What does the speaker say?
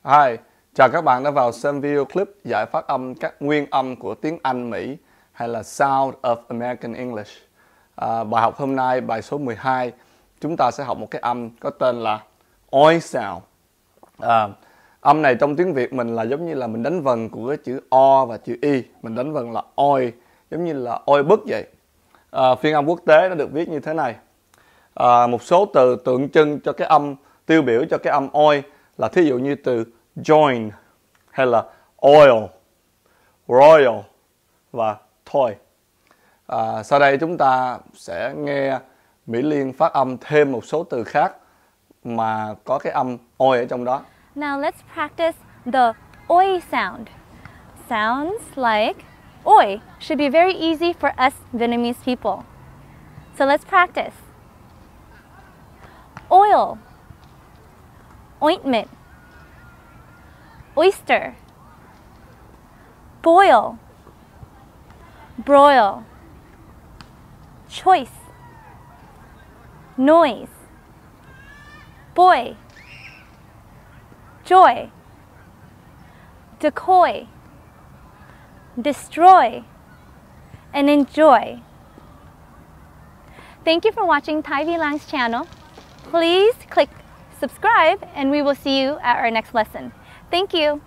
Hi, chào các bạn đã vào xem video clip giải phát âm các nguyên âm của tiếng Anh Mỹ hay là Sound of American English. Bài học hôm nay, bài số 12, chúng ta sẽ học một cái âm có tên là oi sound. Âm này trong tiếng Việt mình là giống như là mình đánh vần của cái chữ O và chữ Y. Mình đánh vần là oi, giống như là oi bức vậy. Phiên âm quốc tế nó được viết như thế này. Một số từ tượng trưng cho cái âm, tiêu biểu cho cái âm oi là thí dụ như từ join hay là oil, royal và toy. Sau đây chúng ta sẽ nghe Mỹ Liên phát âm thêm một số từ khác mà có cái âm oi ở trong đó. Now let's practice the oi sound. Sounds like oi should be very easy for us Vietnamese people. So let's practice. Oil, ointment, oyster, boil, broil, choice, noise, boy, joy, decoy, destroy, and enjoy. Thank you for watching Thai V Lang's channel. Please click subscribe and we will see you at our next lesson. Thank you.